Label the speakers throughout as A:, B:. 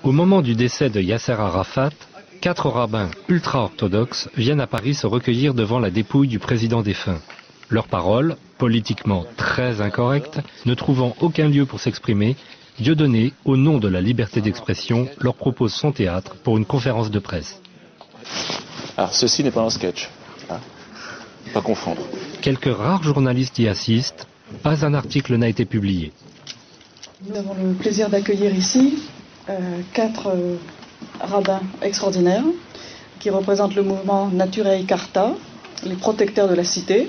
A: Au moment du décès de Yasser Arafat, 4 rabbins ultra-orthodoxes viennent à Paris se recueillir devant la dépouille du président défunt. Leurs paroles, politiquement très incorrectes, ne trouvant aucun lieu pour s'exprimer, Dieudonné, au nom de la liberté d'expression, leur propose son théâtre pour une conférence de presse.
B: Alors ceci n'est pas un sketch, hein, pas confondre.
A: Quelques rares journalistes y assistent, pas un article n'a été publié.
C: Nous avons le plaisir d'accueillir ici 4 rabbins extraordinaires qui représentent le mouvement Naturei Karta, les protecteurs de la cité,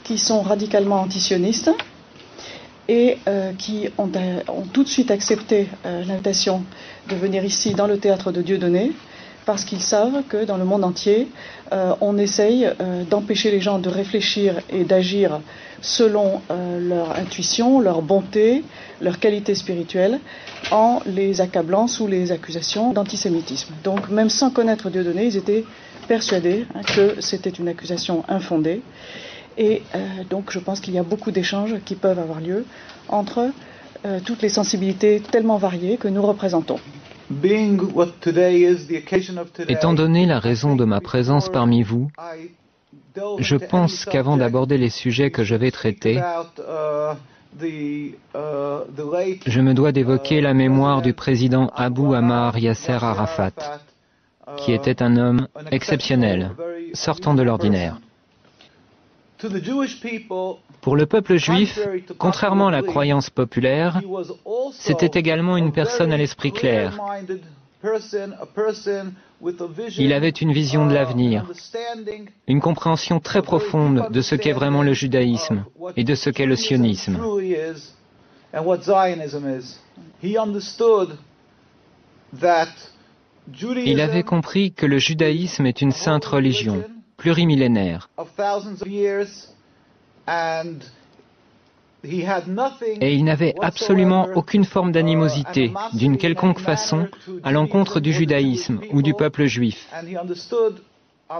C: qui sont radicalement antisionistes et qui ont tout de suite accepté l'invitation de venir ici dans le théâtre de Dieudonné parce qu'ils savent que dans le monde entier, on essaye d'empêcher les gens de réfléchir et d'agir selon leur intuition, leur bonté, leur qualité spirituelle, en les accablant sous les accusations d'antisémitisme. Donc même sans connaître Dieudonné, ils étaient persuadés que c'était une accusation infondée. Et donc je pense qu'il y a beaucoup d'échanges qui peuvent avoir lieu entre toutes les sensibilités tellement variées que nous représentons.
D: Étant donné la raison de ma présence parmi vous, je pense qu'avant d'aborder les sujets que je vais traiter, je me dois d'évoquer la mémoire du président Abou Ammar Yasser Arafat, qui était un homme exceptionnel, sortant de l'ordinaire. Pour le peuple juif, contrairement à la croyance populaire, c'était également une personne à l'esprit clair. Il avait une vision de l'avenir, une compréhension très profonde de ce qu'est vraiment le judaïsme et de ce qu'est le sionisme. Il avait compris que le judaïsme est une sainte religion, plurimillénaire. Et il n'avait absolument aucune forme d'animosité, d'une quelconque façon, à l'encontre du judaïsme ou du peuple juif.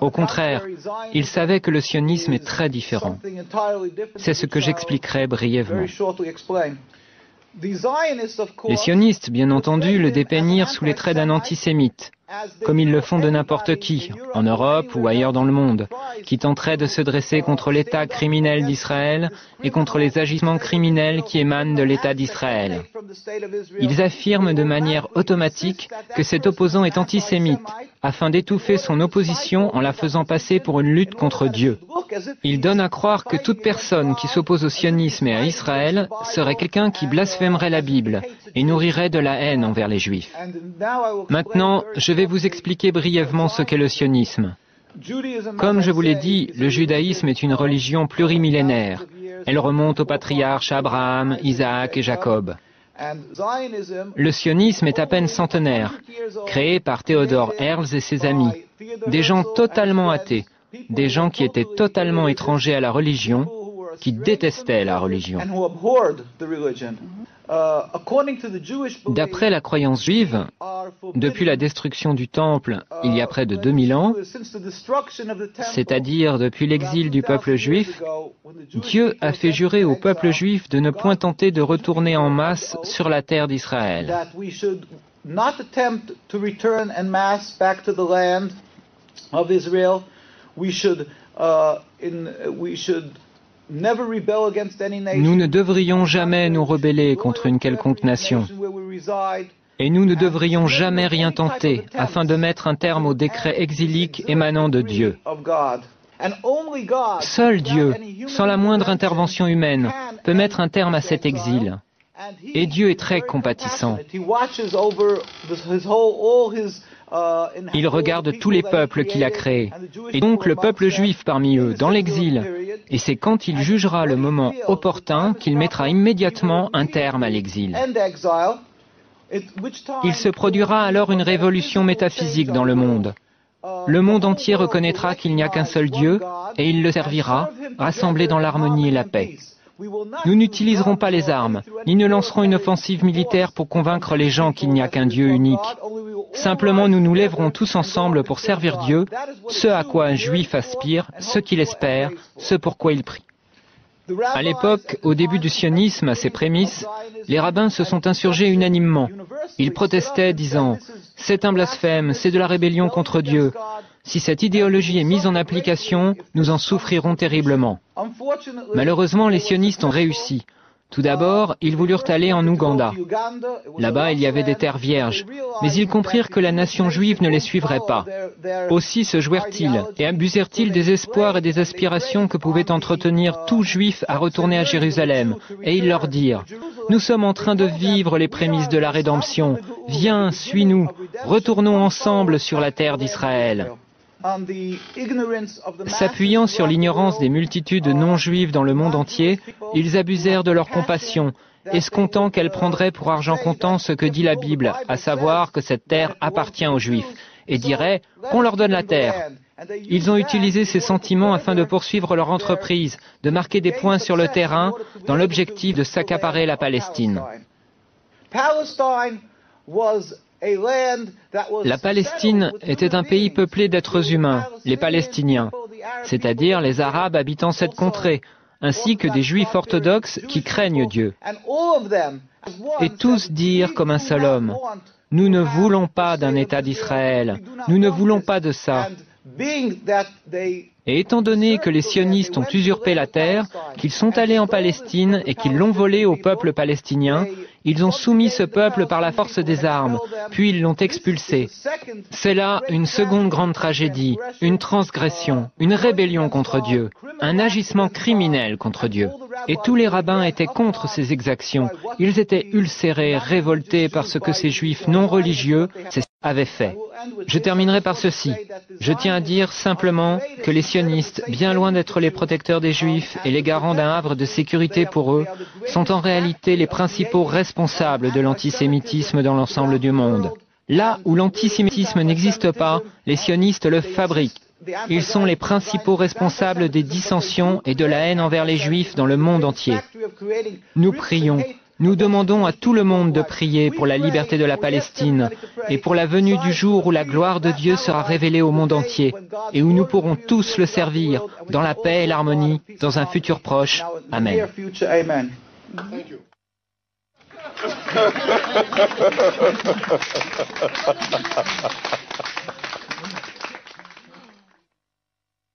D: Au contraire, il savait que le sionisme est très différent. C'est ce que j'expliquerai brièvement. Les sionistes, bien entendu, le dépeignirent sous les traits d'un antisémite, comme ils le font de n'importe qui, en Europe ou ailleurs dans le monde, qui tenterait de se dresser contre l'État criminel d'Israël et contre les agissements criminels qui émanent de l'État d'Israël. Ils affirment de manière automatique que cet opposant est antisémite, afin d'étouffer son opposition en la faisant passer pour une lutte contre Dieu. Ils donnent à croire que toute personne qui s'oppose au sionisme et à Israël serait quelqu'un qui blasphémerait la Bible et nourrirait de la haine envers les Juifs. Maintenant, je vais vous expliquer brièvement ce qu'est le sionisme. Comme je vous l'ai dit, le judaïsme est une religion plurimillénaire. Elle remonte aux patriarches Abraham, Isaac et Jacob. Le sionisme est à peine centenaire, créé par Theodor Herzl et ses amis, des gens totalement athées, des gens qui étaient totalement étrangers à la religion, qui détestaient la religion. D'après la croyance juive, depuis la destruction du Temple il y a près de 2000 ans, c'est-à-dire depuis l'exil du peuple juif, Dieu a fait jurer au peuple juif de ne point tenter de retourner en masse sur la terre d'Israël. Nous ne devrions jamais nous rebeller contre une quelconque nation. Et nous ne devrions jamais rien tenter afin de mettre un terme au décret exilique émanant de Dieu. Seul Dieu, sans la moindre intervention humaine, peut mettre un terme à cet exil. Et Dieu est très compatissant. Il regarde tous les peuples qu'il a créés, et donc le peuple juif parmi eux, dans l'exil. Et c'est quand il jugera le moment opportun qu'il mettra immédiatement un terme à l'exil. Il se produira alors une révolution métaphysique dans le monde. Le monde entier reconnaîtra qu'il n'y a qu'un seul Dieu, et il le servira, rassemblé dans l'harmonie et la paix. Nous n'utiliserons pas les armes, ni ne lancerons une offensive militaire pour convaincre les gens qu'il n'y a qu'un Dieu unique. Simplement, nous nous lèverons tous ensemble pour servir Dieu, ce à quoi un juif aspire, ce qu'il espère, ce pour quoi il prie. À l'époque, au début du sionisme, à ses prémices, les rabbins se sont insurgés unanimement. Ils protestaient disant « C'est un blasphème, c'est de la rébellion contre Dieu. Si cette idéologie est mise en application, nous en souffrirons terriblement. » Malheureusement, les sionistes ont réussi. Tout d'abord, ils voulurent aller en Ouganda. Là-bas, il y avait des terres vierges, mais ils comprirent que la nation juive ne les suivrait pas. Aussi se jouèrent-ils et abusèrent-ils des espoirs et des aspirations que pouvait entretenir tout juif à retourner à Jérusalem, et ils leur dirent « Nous sommes en train de vivre les prémices de la rédemption. Viens, suis-nous, retournons ensemble sur la terre d'Israël. » S'appuyant sur l'ignorance des multitudes non-juives dans le monde entier, ils abusèrent de leur compassion, escomptant qu'elle prendrait pour argent comptant ce que dit la Bible, à savoir que cette terre appartient aux Juifs, et diraient qu'on leur donne la terre. Ils ont utilisé ces sentiments afin de poursuivre leur entreprise, de marquer des points sur le terrain, dans l'objectif de s'accaparer la Palestine. La Palestine était un pays peuplé d'êtres humains, les Palestiniens, c'est-à-dire les Arabes habitant cette contrée, ainsi que des Juifs orthodoxes qui craignent Dieu. Et tous dirent comme un seul homme, « Nous ne voulons pas d'un État d'Israël, nous ne voulons pas de ça. » Et étant donné que les sionistes ont usurpé la terre, qu'ils sont allés en Palestine et qu'ils l'ont volée au peuple palestinien, ils ont soumis ce peuple par la force des armes, puis ils l'ont expulsé. C'est là une seconde grande tragédie, une transgression, une rébellion contre Dieu, un agissement criminel contre Dieu. Et tous les rabbins étaient contre ces exactions. Ils étaient ulcérés, révoltés par ce que ces juifs non religieux avaient fait. Je terminerai par ceci. Je tiens à dire simplement que les sionistes, bien loin d'être les protecteurs des juifs et les garants d'un havre de sécurité pour eux, sont en réalité les principaux responsables de l'antisémitisme dans l'ensemble du monde. Là où l'antisémitisme n'existe pas, les sionistes le fabriquent. Ils sont les principaux responsables des dissensions et de la haine envers les juifs dans le monde entier. Nous prions. Nous demandons à tout le monde de prier pour la liberté de la Palestine et pour la venue du jour où la gloire de Dieu sera révélée au monde entier et où nous pourrons tous le servir dans la paix et l'harmonie dans un futur proche. Amen.